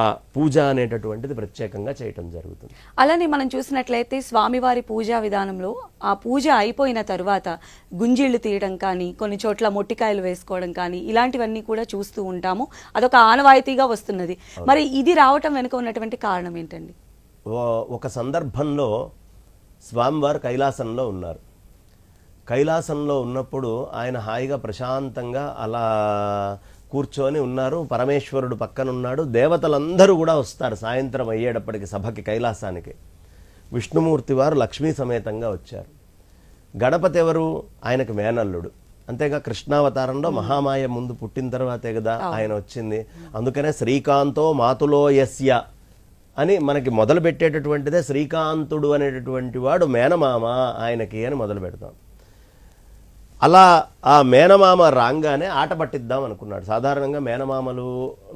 ఆ పూజ అనేటటువంటిది ప్రత్యేకంగా చేయటం జరుగుతుంది. అలానే మనం చూసినట్లయితే స్వామివారి పూజా విధానంలో ఆ పూజ అయిపోయిన తరువాత గుంజీళ్లు తీయడం కానీ, కొన్ని చోట్ల మొట్టికాయలు వేసుకోవడం కానీ ఇలాంటివన్నీ కూడా చూస్తూ ఉంటాము. అదొక ఆనవాయితీగా వస్తున్నది. మరి ఇది రావటం వెనుక ఉన్నటువంటి కారణం ఏంటండి? ఒక సందర్భంలో స్వామివారు కైలాసంలో ఉన్నారు. కైలాసంలో ఉన్నప్పుడు ఆయన హాయిగా ప్రశాంతంగా అలా కూర్చొని ఉన్నారు. పరమేశ్వరుడు పక్కనున్నాడు. దేవతలందరూ కూడా వస్తారు సాయంత్రం అయ్యేటప్పటికి సభకి, కైలాసానికి. విష్ణుమూర్తి వారు లక్ష్మీ సమేతంగా వచ్చారు. గణపతి ఎవరు? ఆయనకు మేనల్లుడు. అంతేగా కృష్ణావతారంలో మహామాయ ముందు పుట్టిన తర్వాతే కదా ఆయన వచ్చింది. అందుకనే శ్రీకాంతో మాతులో యస్య అని మనకి మొదలు పెట్టేటటువంటిదే శ్రీకాంతుడు అనేటటువంటి వాడు మేనమామ ఆయనకి అని మొదలు పెడతాం. అలా ఆ మేనమామ రాగానే ఆట పట్టిద్దాం అనుకున్నాడు. సాధారణంగా మేనమామలు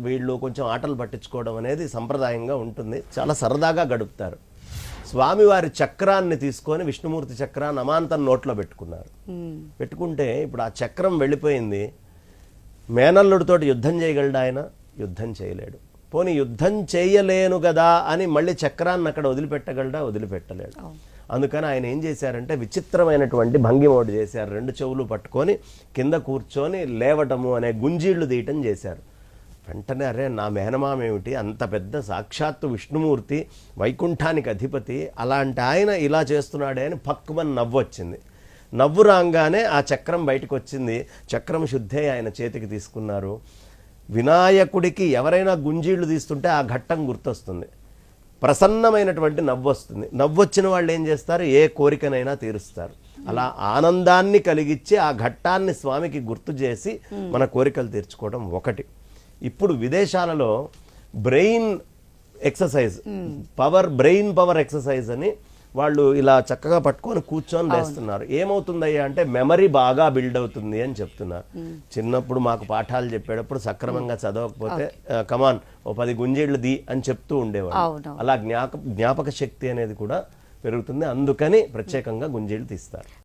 వీళ్ళు కొంచెం ఆటలు పట్టించుకోవడం అనేది సంప్రదాయంగా ఉంటుంది. చాలా సరదాగా గడుపుతారు. స్వామివారి చక్రాన్ని తీసుకొని, విష్ణుమూర్తి చక్రాన్ని అమాంతం నోట్లో పెట్టుకున్నారు. పెట్టుకుంటే ఇప్పుడు ఆ చక్రం వెళ్ళిపోయింది. మేనల్లుడితోటి యుద్ధం చేయగలడు ఆయన? యుద్ధం చేయలేడు. పోనీ యుద్ధం చేయలేను కదా అని మళ్ళీ చక్రాన్ని అక్కడ వదిలిపెట్టగలడా? వదిలిపెట్టలేడు. అందుకని ఆయన ఏం చేశారంటే విచిత్రమైనటువంటి భంగిమోడు చేశారు. రెండు చెవులు పట్టుకొని కింద కూర్చొని లేవటము అనే గుంజీళ్లు తీయటం చేశారు. వెంటనే అరే నా మేనమామ ఏమిటి, అంత పెద్ద సాక్షాత్తు విష్ణుమూర్తి, వైకుంఠానికి అధిపతి, అలాంటి ఆయన ఇలా చేస్తున్నాడే అని పక్కుమని నవ్వు వచ్చింది. నవ్వు రాగానే ఆ చక్రం బయటకు వచ్చింది. చక్రం శుద్ధే ఆయన చేతికి తీసుకున్నారు. వినాయకుడికి ఎవరైనా గుంజీళ్లు తీస్తుంటే ఆ ఘట్టం గుర్తొస్తుంది. ప్రసన్నమైనటువంటి నవ్వు వస్తుంది. నవ్వొచ్చిన వాళ్ళు ఏం చేస్తారు? ఏ కోరికనైనా తీరుస్తారు. అలా ఆనందాన్ని కలిగించి ఆ ఘట్టాన్ని స్వామికి గుర్తు చేసి మన కోరికలు తీర్చుకోవడం ఒకటి. ఇప్పుడు విదేశాలలో brain exercise, brain power exercise అని వాళ్ళు ఇలా చక్కగా పట్టుకొని కూర్చొని లేస్తున్నారు. ఏమవుతుందయ్యా అంటే మెమరీ బాగా బిల్డ్ అవుతుంది అని చెప్తున్నారు. చిన్నప్పుడు మాకు పాఠాలు చెప్పేటప్పుడు సక్రమంగా చదవకపోతే కమాన్ ఓ 10 గుంజీళ్లు ది అని చెప్తూ ఉండేవాడు. అలా జ్ఞాపక శక్తి అనేది కూడా పెరుగుతుంది. అందుకని ప్రత్యేకంగా గుంజీళ్లు తీస్తారు.